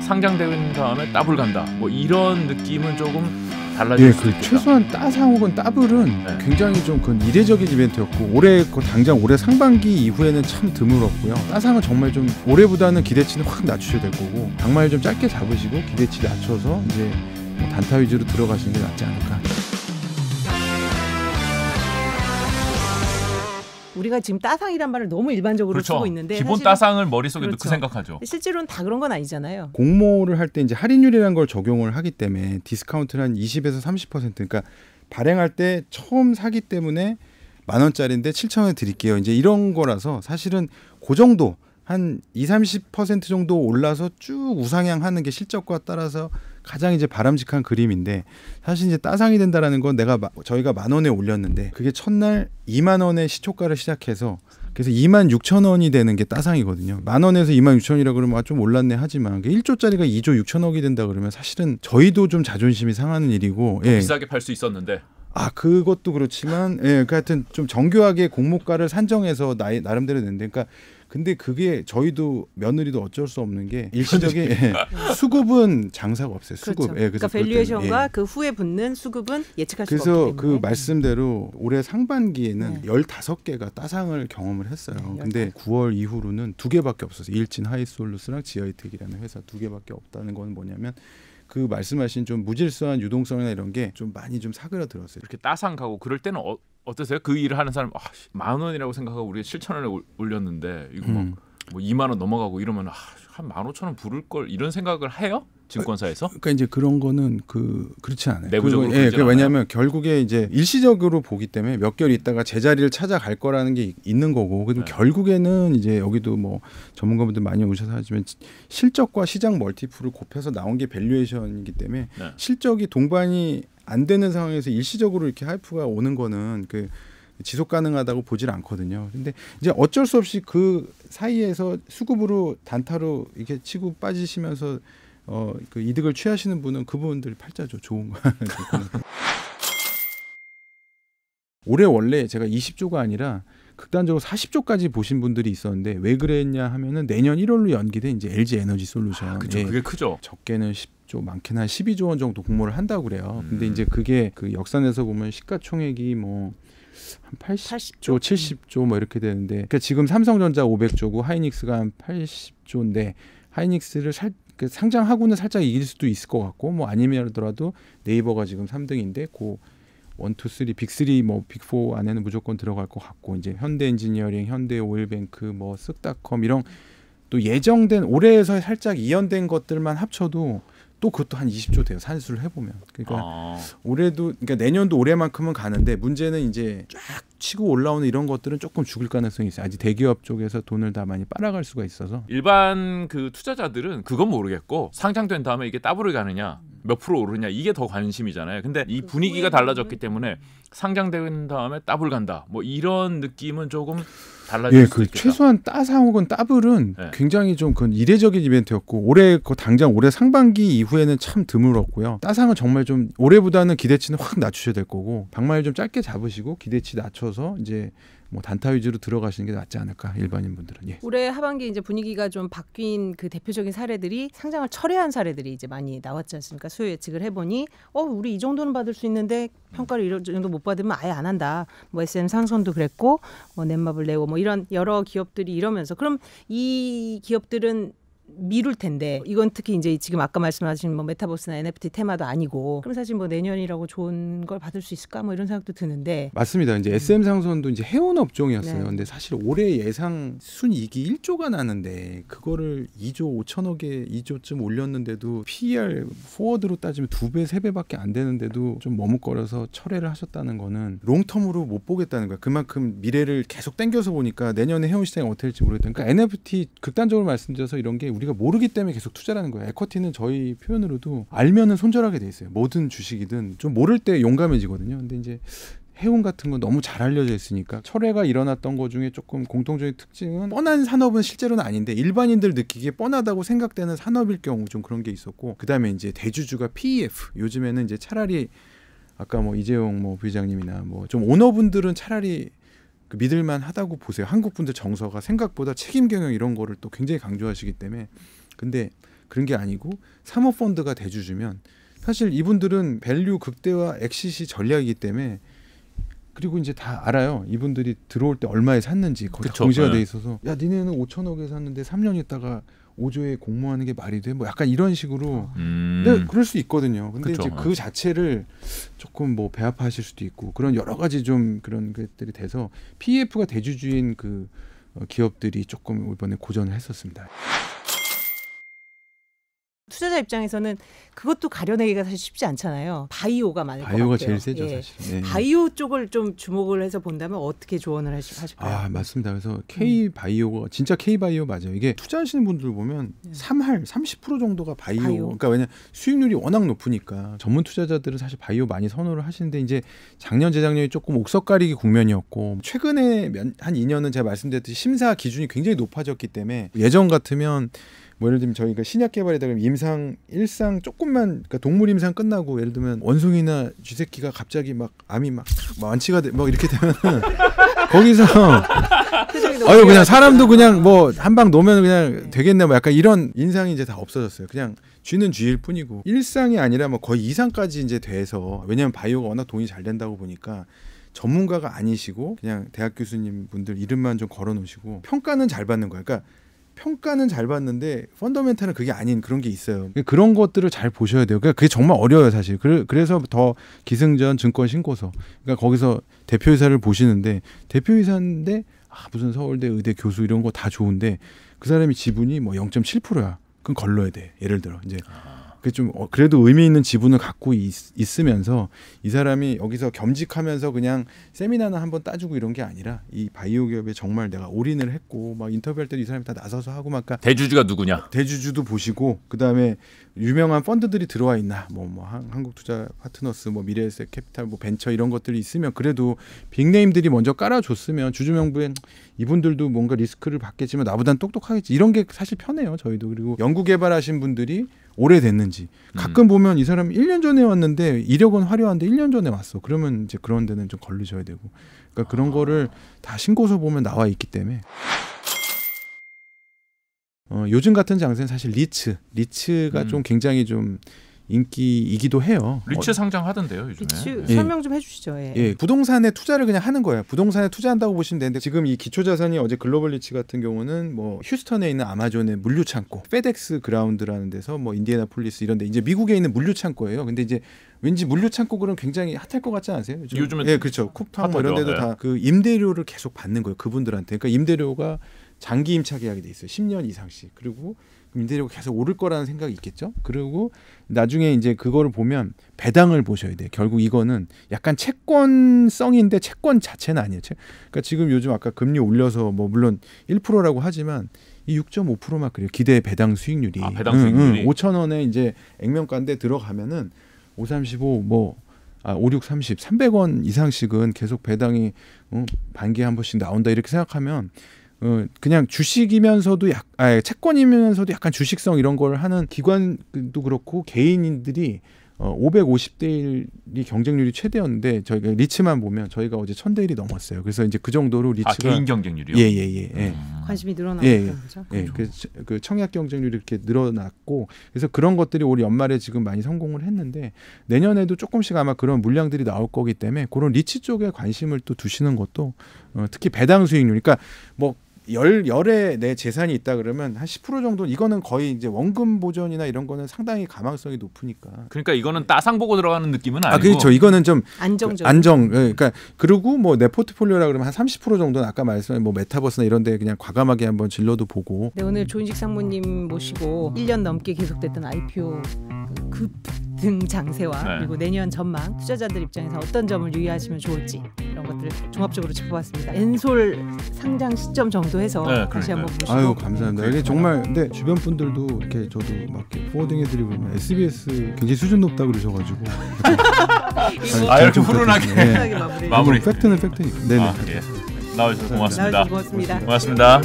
상장된 다음에 더블 간다. 뭐 이런 느낌은 조금 달라질 수도 있겠다. 최소한 따상 혹은 더블은 굉장히 좀 그건 이례적인 이벤트였고 올해 당장 올해 상반기 이후에는 참 드물었고요. 따상은 정말 좀 올해보다는 기대치는 확 낮추셔야 될 거고 장마를 좀 짧게 잡으시고 기대치 낮춰서 이제 단타 위주로 들어가시는 게 낫지 않을까. 우리가 지금 따상이란 말을 너무 일반적으로 그렇죠. 쓰고 있는데 기본 따상을 머릿속에 그렇죠. 넣고 생각하죠. 실제로는 다 그런 건 아니잖아요. 공모를 할 때 이제 할인율이라는 걸 적용을 하기 때문에 디스카운트는 한 20에서 30%. 그러니까 발행할 때 처음 사기 때문에 10,000원짜리인데 7,000원에 드릴게요. 이제 이런 거라서 사실은 그 정도 한 20-30% 정도 올라서 쭉 우상향하는 게 실적과 따라서 가장 이제 바람직한 그림인데 사실 이제 따상이 된다라는 건 저희가 10,000원에 올렸는데 그게 첫날 20,000원의 시초가를 시작해서 그래서 26,000원이 되는 게 따상이거든요. 10,000원에서 26,000원이라 그러면 좀 올랐네 하지만 1조짜리가 2조 6천억이 된다 그러면 사실은 저희도 좀 자존심이 상하는 일이고 비싸게 팔 수 있었는데 그것도 그렇지만 그 하여튼 좀 정교하게 공모가를 산정해서 나름대로 낸데 그러니까 근데 그게 저희도 며느리도 어쩔 수 없는 게 일시적인 수급은 장사가 없어요. 수급. 그렇죠. 그러니까 밸류에이션과 그 후에 붙는 수급은 예측할 수가 없기 때문에. 그래서 그 말씀대로 올해 상반기에는 15개가 따상을 경험을 했어요. 근데 9월 이후로는 2개밖에 없었어요. 일진 하이솔루스랑 지하이텍이라는 회사 2개밖에 없다는 건 뭐냐면 그 말씀하신 좀 무질서한 유동성이나 이런 게 좀 많이 좀 사그라들었어요. 이렇게 따상 가고 그럴 때는 어떠세요? 그 일을 하는 사람 10,000원이라고 생각하고 우리가 7,000원에 올렸는데 이거 뭐 20,000원 넘어가고 이러면 한 15,000원 부를 걸 이런 생각을 해요? 증권사에서? 그러니까 이제 그런 거는 그렇지 않아요. 내부적으로 왜냐하면 결국에 이제 일시적으로 보기 때문에 몇 개월 있다가 제자리를 찾아갈 거라는 게 있는 거고, 그럼 결국에는 이제 여기도 뭐 전문가분들 많이 오셔서 하지만 실적과 시장 멀티플을 곱해서 나온 게 밸류에이션이기 때문에 실적이 동반이 안 되는 상황에서 일시적으로 이렇게 하이프가 오는 거는 지속 가능하다고 보질 않거든요. 근데 이제 어쩔 수 없이 그 사이에서 수급으로 단타로 이렇게 치고 빠지시면서 그 이득을 취하시는 분은 그분들 팔자죠. 좋은 거. 올해 원래 제가 20조가 아니라 극단적으로 40조까지 보신 분들이 있었는데 왜 그랬냐 하면은 내년 1월로 연기된 이제 LG 에너지 솔루션. 그렇죠. 그게 크죠. 적게는 10조, 많게는 한 12조 원 정도 공모를 한다고 그래요. 근데 이제 그게 그 역산에서 보면 시가총액이 뭐 한 80조, 70조 뭐 이렇게 되는데, 그러니까 지금 삼성전자 500조고 하이닉스가 한 80조인데 하이닉스를 상장하고는 살짝 이길 수도 있을 것 같고, 뭐 아니면더라도 네이버가 지금 3등인데 그 1, 2, 3, 빅3 뭐 빅4 안에는 무조건 들어갈 것 같고, 이제 현대엔지니어링, 현대오일뱅크, 뭐 쓱닷컴 이런 또 예정된 올해에서 살짝 이연된 것들만 합쳐도 또 그것도 한 20조 돼요. 산수를 해보면. 그러니까 올해도, 그러니까 내년도 올해만큼은 가는데 문제는 이제 쫙 치고 올라오는 이런 것들은 조금 죽을 가능성이 있어요. 아직 대기업 쪽에서 돈을 다 많이 빨아갈 수가 있어서. 일반 그 투자자들은 그건 모르겠고 상장된 다음에 이게 더블을 가느냐 몇 프로 오르냐 이게 더 관심이잖아요. 근데 이 분위기가 달라졌기 때문에 상장된 다음에 더블 간다 뭐 이런 느낌은 조금 달라질 수도 있겠다. 최소한 따상 혹은 더블은 굉장히 좀 그건 이례적인 이벤트였고 올해 당장 올해 상반기 이후에는 참 드물었고요. 따상은 정말 좀 올해보다는 기대치는 확 낮추셔야 될 거고 방망이 좀 짧게 잡으시고 기대치 낮춰서 이제 뭐 단타 위주로 들어가시는 게 낫지 않을까, 일반인 분들은. 올해 하반기 이제 분위기가 좀 바뀐 그 대표적인 사례들이 상장을 철회한 사례들이 이제 많이 나왔지 않습니까? 수요 예측을 해보니 우리 이 정도는 받을 수 있는데 평가를 이 정도 못 받으면 아예 안 한다. 뭐 SM 상선도 그랬고 뭐 넷마블 레오 뭐 이런 여러 기업들이 이러면서 그럼 이 기업들은 미룰 텐데 이건 특히 이제 지금 아까 말씀하신 뭐 메타버스나 NFT 테마도 아니고 그럼 사실 뭐 내년이라고 좋은 걸 받을 수 있을까 뭐 이런 생각도 드는데. 맞습니다. 이제 SM 상선도 이제 해운 업종이었어요. 근데 사실 올해 예상 순이익이 1조가 나는데 그거를 2조 5천억에 2조쯤 올렸는데도 PER 포워드로 따지면 2배 3배밖에 안 되는데도 좀 머뭇거려서 철회를 하셨다는 거는 롱텀으로 못 보겠다는 거야. 그만큼 미래를 계속 당겨서 보니까 내년에 해운 시장이 어떻게 될지 모르겠다. 그러니까 NFT 극단적으로 말씀드려서 이런 게 우리가 모르기 때문에 계속 투자라는 거예요. 에쿼티는 저희 표현으로도 알면은 손절하게 돼 있어요. 모든 주식이든 좀 모를 때 용감해지거든요. 근데 이제 해운 같은 건 너무 잘 알려져 있으니까 철회가 일어났던 것 중에 조금 공통적인 특징은 뻔한 산업은 실제로는 아닌데 일반인들 느끼기에 뻔하다고 생각되는 산업일 경우 좀 그런 게 있었고, 그다음에 이제 대주주가 PEF, 요즘에는 이제 차라리 아까 뭐 이재용 뭐 부회장님이나 뭐 좀 오너분들은 차라리 믿을만 하다고 보세요. 한국 분들 정서가 생각보다 책임 경영 이런 거를 또 굉장히 강조하시기 때문에. 근데 그런 게 아니고 사모펀드가 대주주면 사실 이분들은 밸류 극대화 엑시시 전략이기 때문에 그리고 이제 다 알아요. 이분들이 들어올 때 얼마에 샀는지 거기 다 공시가 돼 있어서 야 니네는 5천억에 샀는데 3년 있다가 5조에 공모하는 게 말이 돼? 뭐 약간 이런 식으로 근데 그럴 수 있거든요. 근데 그쵸. 이제 그 자체를 조금 뭐 배합하실 수도 있고 그런 여러 가지 좀 그런 것들이 돼서 PEF가 대주주인 그 기업들이 조금 이번에 고전을 했었습니다. 투자자 입장에서는 그것도 가려내기가 사실 쉽지 않잖아요. 바이오가 많을 것 같아요. 바이오가 제일 세죠, 예. 사실. 네. 바이오 쪽을 좀 주목을 해서 본다면 어떻게 조언을 하실까요? 아 맞습니다. 그래서 K 바이오가 진짜 K 바이오 맞아요. 이게 투자하시는 분들 보면 3할 30% 정도가 바이오. 그러니까 왜냐 수익률이 워낙 높으니까 전문 투자자들은 사실 바이오 많이 선호를 하시는데 이제 작년 재작년이 조금 옥석가리기 국면이었고 최근에 한 2년은 제가 말씀드렸듯이 심사 기준이 굉장히 높아졌기 때문에 예전 같으면 뭐 예를 들면 저희가 신약 개발에다 그러면 임상 1상 조금만 그러니까 동물 임상 끝나고 예를 들면 원숭이나 쥐새끼가 갑자기 막 암이 막 완치가 돼 뭐 이렇게 되면 거기서 아유 그냥 사람도 그냥 뭐 한 방 놓으면 그냥 되겠네 뭐 약간 이런 인상이 이제 다 없어졌어요. 그냥 쥐는 쥐일 뿐이고 1상이 아니라 뭐 거의 2상까지 이제 돼서 왜냐면 바이오가 워낙 돈이 잘 된다고 보니까 전문가가 아니시고 그냥 대학 교수님 분들 이름만 좀 걸어 놓으시고 평가는 잘 받는 거야. 그러니까 평가는 잘 받는데 펀더멘탈은 그게 아닌 그런 게 있어요. 그런 것들을 잘 보셔야 돼요. 그러니까 그게 정말 어려워요, 사실. 그래서 더 기승전 증권 신고서. 그러니까 거기서 대표이사를 보시는데 대표이사인데 무슨 서울대 의대 교수 이런 거 다 좋은데 그 사람이 지분이 뭐 0.7%야. 그럼 걸러야 돼. 예를 들어 이제. 그 좀 그래도 의미 있는 지분을 갖고 있으면서 이 사람이 여기서 겸직하면서 그냥 세미나나 한번 따주고 이런 게 아니라 이 바이오 기업에 정말 내가 올인을 했고 막 인터뷰할 때도 이 사람이 다 나서서 하고 막 대주주가 누구냐? 대주주도 보시고 그다음에 유명한 펀드들이 들어와 있나 뭐 한국투자 파트너스 뭐 미래에셋 캐피탈 뭐 벤처 이런 것들이 있으면 그래도 빅네임들이 먼저 깔아줬으면 주주명부에 이분들도 뭔가 리스크를 받겠지만 나보단 똑똑하겠지 이런 게 사실 편해요 저희도. 그리고 연구 개발하신 분들이 오래됐는지 가끔 보면 이 사람 1년 전에 왔는데 이력은 화려한데 1년 전에 왔어. 그러면 이제 그런 데는 좀 걸리셔야 되고 그러니까 그런 거를 다 신고서 보면 나와 있기 때문에 요즘 같은 장세는 사실 리츠가 좀 굉장히 좀 인기이기도 해요. 리츠 상장하던데요 요즘에. 리츠 설명 좀 해주시죠. 예, 부동산에 투자를 그냥 하는 거예요. 부동산에 투자한다고 보시면 되는데 지금 이 기초자산이 어제 글로벌 리츠 같은 경우는 뭐 휴스턴에 있는 아마존의 물류 창고, 페덱스 그라운드라는 데서 뭐 인디애나폴리스 이런데 이제 미국에 있는 물류 창고예요. 근데 이제 왠지 물류 창고 그럼 굉장히 핫할 것 같지 않으세요? 요즘에 예, 그렇죠. 쿠팡 뭐 이런 데도 다 그 임대료를 계속 받는 거예요. 그분들한테. 그러니까 임대료가 장기 임차 계약이 돼 있어요. 10년 이상씩. 그리고 임대료가 계속 오를 거라는 생각이 있겠죠. 그리고 나중에 이제 그거를 보면 배당을 보셔야 돼요. 결국 이거는 약간 채권성인데 채권 자체는 아니에요. 그러니까 지금 요즘 아까 금리 올려서 뭐 물론 1%라고 하지만 이 6.5%만 그래요. 기대 배당 수익률이. 배당 수익률이 5,000원에 이제 액면가인데 들어가면은 535 뭐 5630 300원 이상씩은 계속 배당이 반기에 한 번씩 나온다 이렇게 생각하면 그냥 주식이면서도 채권이면서도 약간 주식성 이런 걸 하는 기관도 그렇고 개인들이 550대 1이 경쟁률이 최대였는데 저희가 리츠만 보면 저희가 어제 1000대 1이 넘었어요. 그래서 이제 그 정도로 리츠가 개인 경쟁률이요? 예. 관심이 늘어나는 거죠. 예. 그 청약 경쟁률이 이렇게 늘어났고 그래서 그런 것들이 올 연말에 지금 많이 성공을 했는데 내년에도 조금씩 아마 그런 물량들이 나올 거기 때문에 그런 리츠 쪽에 관심을 또 두시는 것도 특히 배당 수익률 그러니까 뭐 열에 내 재산이 있다 그러면 한 10% 정도 이거는 거의 이제 원금 보전이나 이런 거는 상당히 가망성이 높으니까. 그러니까 이거는 따상 보고 들어가는 느낌은 아니고. 그렇죠. 이거는 좀 안정. 그러니까 그리고 뭐 내 포트폴리오라 그러면 한 30% 정도는 아까 말씀한 뭐 메타버스나 이런 데 그냥 과감하게 한번 질러도 보고. 네, 오늘 조인식 상무님 모시고 1년 넘게 계속됐던 IPO 급등 장세와 그리고 내년 전망 투자자들 입장에서 어떤 점을 유의하시면 좋을지 이런 것들을 종합적으로 짚어봤습니다. 엔솔 상장 시점 정도 해서 다시 한번 보시고. 아유 감사합니다. 이게 정말 근데 주변 분들도 이렇게 저도 막 이렇게 포워딩해드리고 보면 SBS 굉장히 수준 높다 그러셔가지고. 이렇게 훈훈하게 마무리. 팩트는 팩트니까. 네네. 나와주셔서 고맙습니다. 고맙습니다. 고맙습니다.